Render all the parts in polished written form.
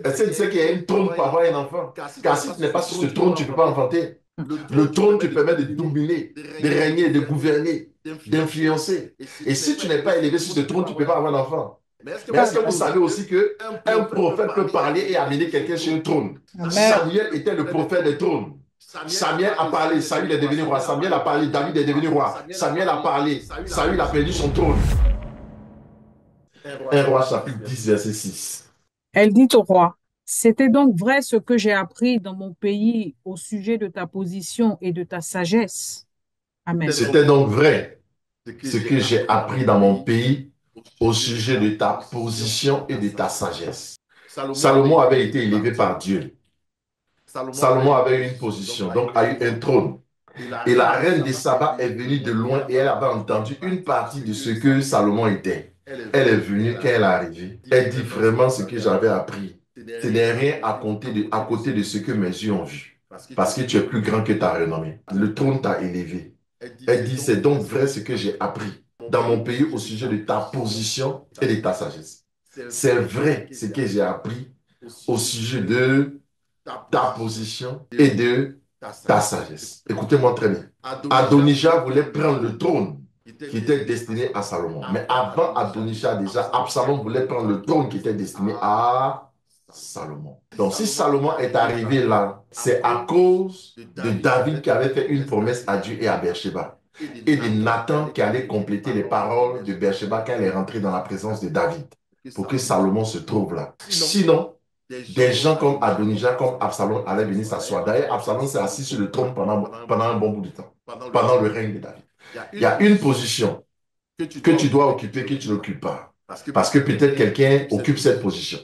Est-ce que tu sais qu'il y a une trône pour avoir un enfant? Car si tu n'es pas sur ce trône, tu ne peux pas enfanter. Le trône te permet de dominer, de régner, de gouverner, d'influencer. Et si tu n'es pas élevé sur ce trône, tu ne peux pas avoir d'enfant. Mais est-ce que vous savez aussi qu'un prophète peut parler et amener quelqu'un sur un trône? Amen. Samuel était le prophète des trônes. Samuel a parlé, Saül est devenu roi. Samuel a parlé, David est devenu roi. Samuel a parlé, Saül a perdu son trône. 1 roi chapitre 10, verset 6. Elle dit au roi, c'était donc vrai ce que j'ai appris dans mon pays au sujet de ta position et de ta sagesse. Amen. C'était donc vrai ce que j'ai appris dans mon pays au sujet de ta position et de ta sagesse. Salomon avait été élevé par Dieu. Salomon avait eu une position, donc a eu un trône. Et la reine des Saba est venue de loin et elle avait entendu une partie de ce que Salomon était. Elle est venue quand elle est arrivée. Elle dit vraiment ce que j'avais appris. Ce n'est rien à côté de ce que mes yeux ont vu. Parce que tu es plus grand que ta renommée. Le trône t'a élevé. Elle dit, c'est donc vrai ce que j'ai appris dans mon pays au sujet de ta position et de ta sagesse. C'est vrai ce que j'ai appris au sujet de ta position et de ta sagesse. Écoutez-moi très bien. Adonijah voulait prendre le trône qui était destiné à Salomon. Mais avant Adonijah, déjà, Absalom voulait prendre le trône qui était destiné à Salomon. Donc, si Salomon est arrivé là, c'est à cause de David qui avait fait une promesse à Dieu et à Beersheba. Et de Nathan qui allait compléter les paroles de Beersheba quand elle est rentrée dans la présence de David. Pour que Salomon se trouve là. Sinon, des gens comme Adonijah, comme Absalom allaient venir s'asseoir. D'ailleurs, Absalom s'est assis sur le trône pendant un bon bout de temps, pendant le règne de David. Il y a une position que tu dois occuper, que tu n'occupes pas. Parce que peut-être quelqu'un occupe cette position,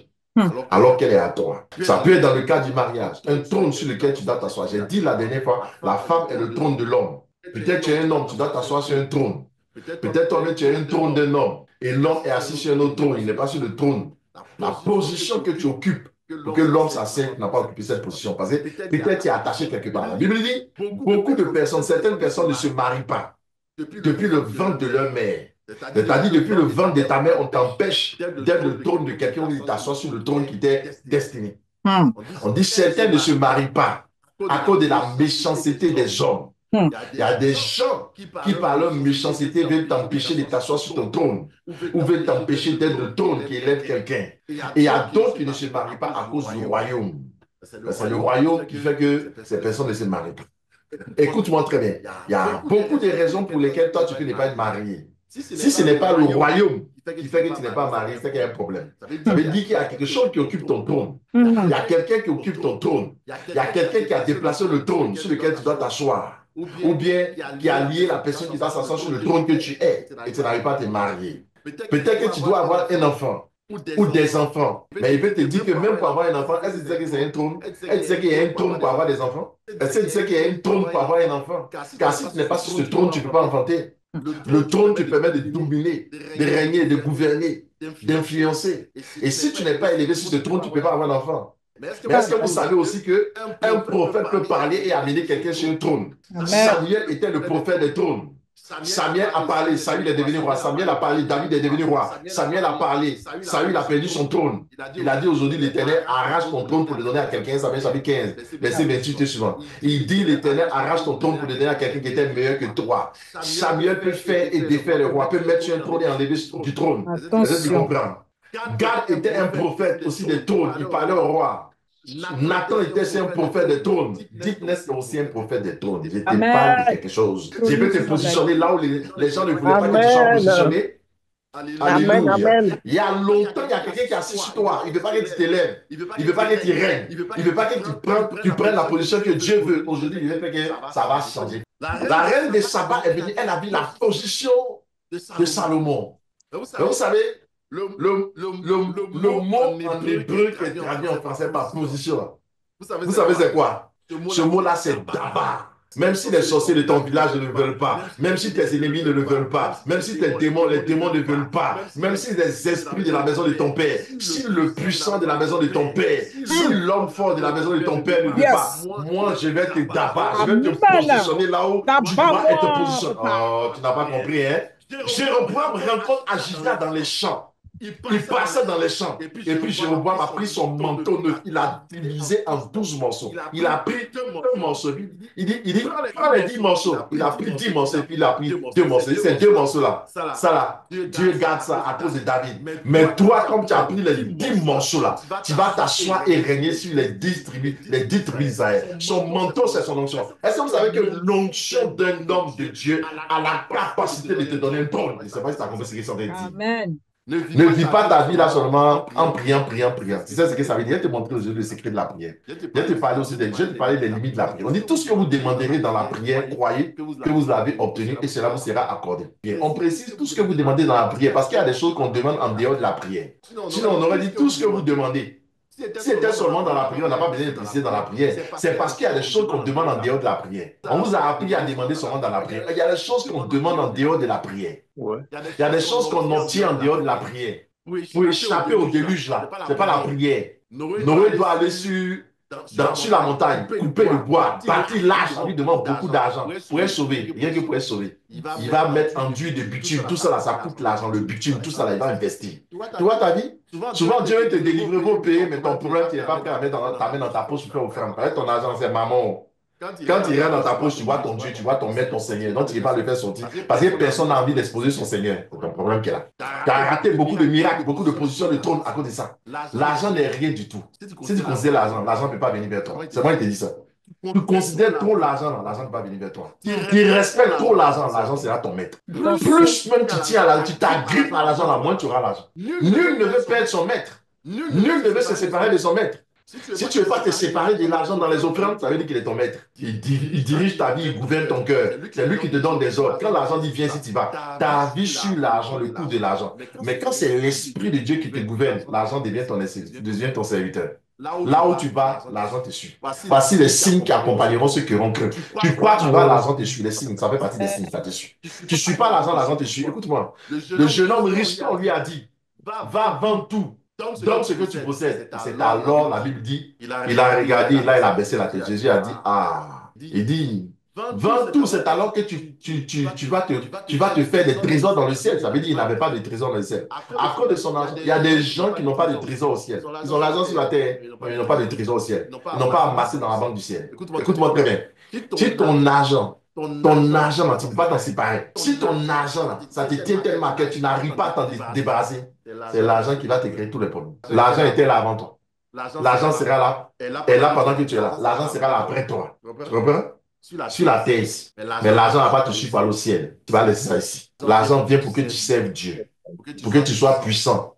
alors qu'elle est à toi. Ça peut être dans le cas du mariage, un trône sur lequel tu dois t'asseoir. J'ai dit la dernière fois, la femme est le trône de l'homme. Peut-être tu es un homme, tu dois t'asseoir sur un trône. Peut-être toi-même tu es un trône d'un homme. Et l'homme est assis sur un autre trône, il n'est pas sur le trône. La position que tu occupes, pour que l'homme s'asseye, n'a pas occupé cette position. Parce que peut-être tu es attaché quelque part. La Bible dit, beaucoup de personnes, certaines personnes ne se marient pas depuis le ventre de leur mère. C'est-à-dire, depuis le ventre de ta mère, on t'empêche d'être le trône de quelqu'un où il t'assoit sur le trône qui t'est destiné. Hmm. On dit, certains ne se marient pas à cause de la méchanceté des hommes. Hmm. Il y a des gens qui, par leur méchanceté, veulent t'empêcher de t'asseoir sur ton trône ou veulent t'empêcher d'être le trône qui élève quelqu'un. Et il y a d'autres qui ne se marient pas à cause du royaume. C'est le royaume qui fait que ces personnes ne se marient pas. Écoute-moi très bien. Il y a beaucoup de raisons pour lesquelles toi, tu peux ne pas être marié. Si ce n'est pas le royaume qui fait que tu n'es pas marié, c'est qu'il y a un problème. Ça veut dire qu'il y a quelque chose qui occupe ton trône. Il y a quelqu'un qui occupe ton trône. Il y a quelqu'un qui a déplacé le trône sur lequel tu dois t'asseoir. Ou bien qui a lié la personne qui doit s'asseoir sur le trône que tu es et tu n'arrives pas à te marier. Peut-être que tu dois avoir un enfant ou des enfants. Mais il peut te dire que même pour avoir un enfant, est-ce que tu sais que c'est un trône? Est-ce que tu sais qu'il y a un trône pour avoir des enfants? Est-ce que tu sais qu'il y a un trône pour avoir un enfant? Car si tu n'es pas sur ce trône, tu ne peux pas enfanter. Le trône te permet de dominer, de régner, de gouverner, d'influencer. Et si tu n'es pas élevé sur ce trône, tu ne peux pas avoir d'enfant. Mais est-ce que vous savez aussi qu'un prophète peut parler et amener quelqu'un sur un trône? Amen. Samuel était le prophète des trônes. Samuel a parlé, Saül est devenu roi. Samuel a parlé, David est devenu roi. Samuel a parlé, Saül a perdu son trône. Il a dit aujourd'hui, l'Éternel arrache ton trône pour le donner à quelqu'un. Samuel chapitre 15, verset 28 et suivant. Il dit, l'Éternel arrache ton trône pour le donner à quelqu'un qui était meilleur que toi. Samuel peut faire et défaire le roi, peut mettre sur un trône et enlever du trône. Est-ce que tu Attention. comprends? Gad était un prophète aussi des trônes. Il parlait au roi. Nathan était un prophète des trônes. Dites-nous aussi un prophète des trônes. Je te parle de Amen. quelque chose. Je peux te positionner là où les gens ne voulaient pas que tu sois Amen. positionné. Amen. Alléluia. Amen. Il y a longtemps, il y a quelqu'un qui est assis sur toi. Il ne veut pas que tu t'élèves. Il ne veut pas que tu règnes. Il ne veut pas que tu prennes la position que Dieu veut. Aujourd'hui, il veut faire que ça va changer. La reine des sabbats est venue. Elle a vu la position de Salomon. Mais vous savez, le mot en hébreu qui est traduit en français par position, vous savez c'est quoi? Ce mot-là, c'est d'abord. Même si les sorciers de ton village ne le veulent pas, même si tes ennemis ne le veulent pas, même si tes démons, les démons ne veulent pas, même si les esprits de la maison de ton père, si le puissant de la maison de ton père, si l'homme fort de la maison de ton père ne veut pas, Yes. moi je vais te d'abattre, je vais te Amen. positionner là où tu dois être Tabac-moi, positionné. papa. Oh, tu n'as pas compris, hein? Jéroboam rencontre Agida dans les champs. Il passait dans les champs. Et puis Jéroboam a pris son manteau neuf. Il a divisé en 12 morceaux. Il a pris un morceau. Il dit, prends les 10 morceaux. Il a pris 10 morceaux et puis il a pris 2 morceaux. C'est 2 morceaux-là. Ça là, Dieu garde ça à cause de David. Mais toi, comme tu as pris les 10 morceaux-là, tu vas t'asseoir et régner sur les 10 tribus d'Israël. Son manteau, c'est son onction. Est-ce que vous savez que l'onction d'un homme de Dieu a la capacité de te donner un trône? Je ne sais pas si tu as compris ce qu'ils sont en train de dire. Amen. Ne vis pas ta vie là seulement en priant. Tu sais ce que ça veut dire? Je vais te montrer aujourd'hui le secret de la prière. Je vais te parler aussi je vais te parler des limites de la prière. On dit tout ce que vous demanderez dans la prière, croyez que vous l'avez obtenu et cela vous sera accordé. On précise tout ce que vous demandez dans la prière parce qu'il y a des choses qu'on demande en dehors de la prière. Sinon, on aurait dit tout ce que vous demandez. Si c'était seulement dans la prière, on n'a pas besoin de préciser dans la prière. C'est parce qu'il y a des choses qu'on demande en dehors de la prière. On vous a appris à demander seulement dans la prière. Il y a des choses qu'on demande en dehors de la prière. Ouais. Il y a des choses qu'on obtient en dehors de la prière. Pour échapper au déluge là, c'est pas la prière. Noé doit aller sur la montagne, couper le bois, partir large, ça lui demande beaucoup d'argent pour être sauvé, rien que pour être sauvé. Il va mettre enduit de bitume, tout ça là, ça coûte l'argent, le bitume, tout ça là, il va investir. Tu vois ta vie? Souvent Dieu va te délivrer vos pays, mais ton problème, tu n'es pas prêt à mettre ta main dans ta poche pour faire offrande. Avec ton argent, c'est maman. Quand il rentre dans ta poche, tu vois ton Dieu, tu vois ton maître, ton Seigneur. Donc tu ne vas pas le faire sortir. Parce que personne n'a envie d'exposer son Seigneur. C'est ton problème qui est là. Tu as raté beaucoup de miracles, beaucoup de positions de trône à cause de ça. L'argent n'est rien du tout. Si tu considères l'argent, l'argent ne peut pas venir vers toi. C'est moi qui te dis ça. Tu considères trop l'argent, l'argent ne peut pas venir vers toi. Tu respectes trop l'argent, l'argent sera ton maître. Plus même tu tiens à l'argent, tu t'agrippes à l'argent, moins tu auras l'argent. Nul ne veut perdre son maître. Nul ne veut se séparer de son maître. Si tu ne veux pas te séparer de l'argent dans les offrandes, ça veut dire qu'il est ton maître. Il dirige ta vie, il gouverne ton cœur. C'est lui qui te donne des ordres. Quand l'argent dit viens si tu vas, ta vie suit l'argent, le coût de l'argent. Mais quand c'est l'Esprit de Dieu qui te gouverne, l'argent devient ton serviteur. Là où tu vas, l'argent te suit. Voici les signes qui accompagneront ceux qui auront cru. Tu crois, tu vas, l'argent te suit. Les signes, ça fait partie des signes, ça te suit. Tu ne suis pas l'argent, l'argent te suit. Écoute-moi, le jeune homme riche, quand on lui a dit, va vendre tout. Donne ce que tu possèdes. C'est alors, la Bible dit, il a regardé, là, il a baissé la tête. Jésus a dit, il dit, vends tout, c'est alors que tu vas te faire des trésors dans le ciel. Ça veut dire qu'il n'avait pas de trésor dans le ciel. À cause de son argent, il y a des gens qui n'ont pas de trésor au ciel. Ils ont l'argent sur la terre, mais ils n'ont pas de trésor au ciel. Ils n'ont pas amassé dans la banque du ciel. Écoute-moi très bien. Si ton argent, là, tu ne peux pas t'en séparer. Si ton argent, là, ça te tient tellement que tu n'arrives pas à t'en débarrasser, c'est l'argent qui va te créer tous les problèmes. L'argent était là avant toi. L'argent sera là. Et là pendant que tu es là. L'argent sera là après toi. Tu comprends? Sur la terre ici. Mais l'argent n'a pas te suivre aller au ciel. Tu vas laisser ça ici. L'argent vient pour que tu serves Dieu. Pour que tu sois puissant.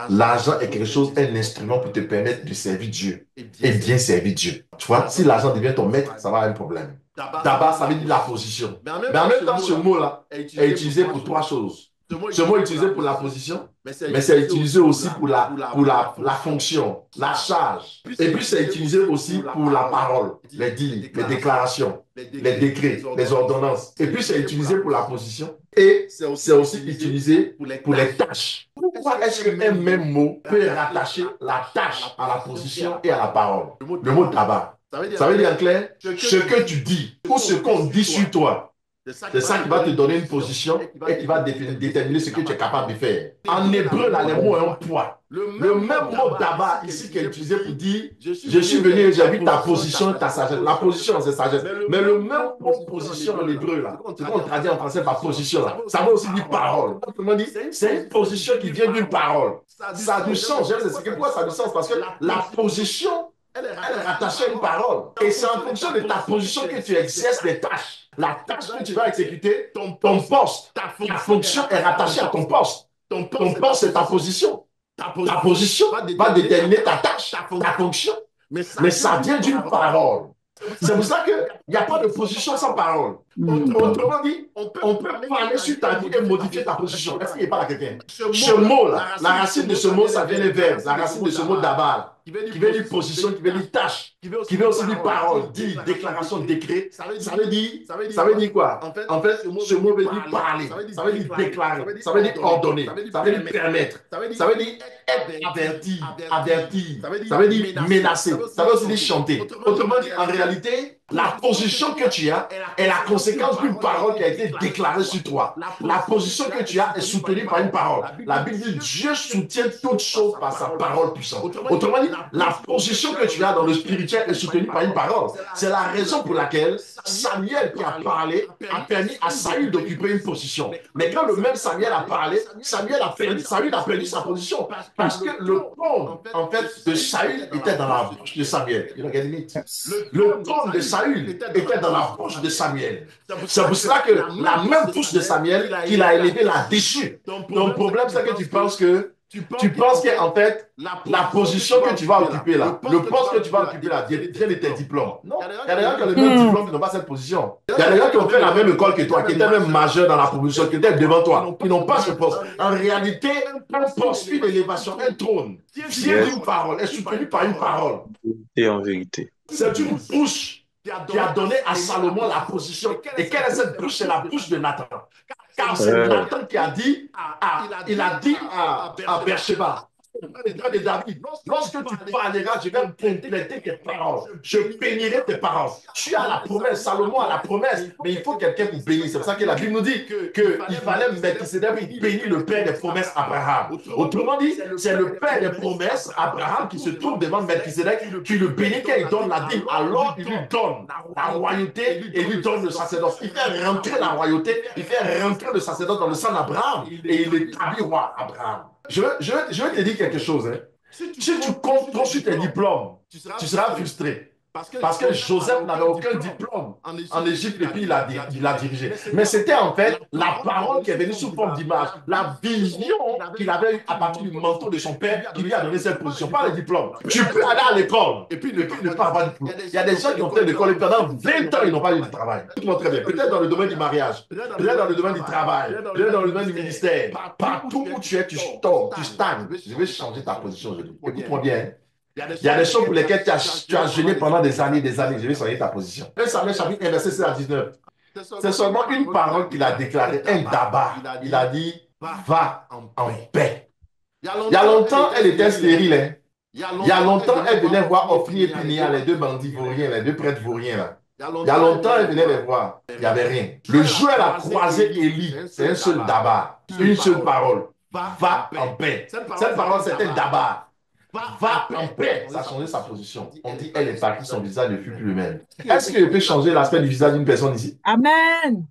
L'argent est quelque chose, un instrument pour te permettre de servir Dieu. Et bien servir Dieu. Tu vois, si l'argent devient ton maître, ça va avoir un problème. Tabac, ça veut dire la position. Mais en même temps, ce mot-là est utilisé pour trois choses. Ce mot est utilisé pour la position, mais c'est utilisé aussi pour la fonction, la charge. Et puis c'est utilisé aussi pour la parole, les dires, les déclarations, les décrets, les ordonnances. Et puis c'est utilisé pour la position et c'est aussi utilisé pour les tâches. Pourquoi est-ce qu'un même mot peut rattacher la tâche à la position et à la parole? Le mot tabac. Ça veut dire en clair, ce que tu dis ou ce qu'on dit sur toi. C'est ça qui va te donner une position et qui va déterminer ce que tu es capable de faire. En hébreu, là, les mots ont un poids. Le même mot tabac ici qui est utilisé pour dire je suis venu et j'ai vu ta position et ta sagesse. La position, c'est sagesse. Mais le même mot position en hébreu, là, c'est qu'on traduit en français par position, là. Ça veut aussi dire parole. Autrement dit, c'est une position qui vient d'une parole. Ça a du sens. Pourquoi ça a du sens? Parce que la position, elle est rattachée à une parole. Et c'est en fonction de ta position que tu exerces les tâches. La tâche que tu vas exécuter, ton poste, ta fonction est rattachée à ton poste. Ton poste, c'est ta position. Ta position va déterminer ta tâche, ta fonction. Mais ça vient d'une parole. C'est pour ça qu'il n'y a pas de position sans parole. Autrement dit, on peut parler sur ta vie et modifier ta position. Est-ce qu'il n'y a pas là quelqu'un? Ce mot-là, la racine de ce mot, ça vient des verbes. La racine de ce mot d'abal, qui veut dire position, qui veut dire tâche, qui veut aussi dire parole, dire déclaration, décret. Ça veut dire quoi? En fait, ce mot veut dire parler, ça veut dire déclarer, ça veut dire ordonner, ça veut dire permettre, ça veut dire être averti, ça veut dire menacer, ça veut aussi dire chanter. Autrement dit, en réalité, La position que tu as est la conséquence d'une parole qui a été déclarée sur toi. La position que tu as est soutenue par une parole. La Bible dit Dieu soutient toutes choses par sa parole puissante. Autrement dit, la position que tu as dans le spirituel est soutenue par une parole. C'est la raison pour laquelle Samuel qui a parlé a permis à Saül d'occuper une position. Mais quand le même Samuel a parlé, Saül a perdu sa position. Parce que le trône, en fait, de Saül était dans la bouche de Samuel. Yes. Le trône de Saül était dans la bouche de Samuel. C'est pour cela que la même bouche de Samuel qu'il a élevée l'a déchu. Ton problème, c'est que tu penses qu'en fait, la position que tu vas occuper là, le poste que tu vas occuper là, vient de tes diplômes. Non, il y a des gens qui ont le même diplôme qui n'ont pas cette position. Il y a des gens qui ont fait la même école que toi, qui étaient même majeurs dans la position, qui étaient devant toi, qui n'ont pas ce poste. En réalité, un poste, une élévation, un trône, vient d'une parole, est soutenu par une parole. Et en vérité. C'est une bouche qui a donné à Salomon la position. Et quelle est cette bouche? C'est la bouche de Nathan. Car c'est Nathan qui a dit, il a dit à Beersheba, de David, lorsque tu parleras, je vais compléter tes paroles. Je bénirai tes paroles. Tu as la promesse, Salomon a la promesse, mais il faut quelqu'un pour bénir. C'est pour ça que la Bible nous dit qu'il fallait Melchisedec pour bénir le père des promesses, Abraham. Autrement dit, c'est le père des promesses, Abraham, qui se trouve devant Melchisedec, qui le bénit quand il donne la dîme. Alors il lui donne la royauté et lui donne le sacerdoce. Il fait rentrer la royauté, il fait rentrer le sacerdoce dans le sang d'Abraham et il établit roi Abraham. Je vais te dire quelque chose. Hein. Si tu comptes trop sur tes diplômes, tu seras frustré. Parce que Joseph n'avait aucun diplôme en Égypte et puis il a dirigé. Mais c'était en fait la parole qui est venue sous forme d'image, la vision qu'il avait eue à partir du manteau de son père qui lui a donné cette position, pas le diplôme. Tu peux aller à l'école et puis ne pas avoir de diplôme. Il y a des gens qui ont fait l'école et pendant 20 ans, ils n'ont pas eu de travail. Écoute-moi très bien. Peut-être dans le domaine du mariage, peut-être dans le domaine du travail, peut-être dans le domaine du ministère. Partout où tu es, tu stagnes. Je vais changer ta position aujourd'hui. Écoute-moi bien. Hein. Il y a des choses pour lesquelles tu as jeûné pendant des années, des années. Je vais soigner ta position. 1 Samuel chapitre 1, verset 16 à 19. C'est seulement une parole qu'il a déclarée, un daba. Il a dit, va en paix. Il y a longtemps, elle était stérile. Hein. Il y a longtemps, elle venait voir Ophni et Pinéa, les deux bandits vauriens, les deux prêtres vauriens. Là. Il y a longtemps, elle venait les voir. Il n'y avait rien. Le jour, elle a croisé Élie. C'est un seul daba. Une seule parole. Va en paix. Cette parole, c'est un daba. Va en paix. Ça a changé sa position. On dit, elle est partie, son visage ne fut plus le même. Est-ce que je peux changer l'aspect du visage d'une personne ici? Amen.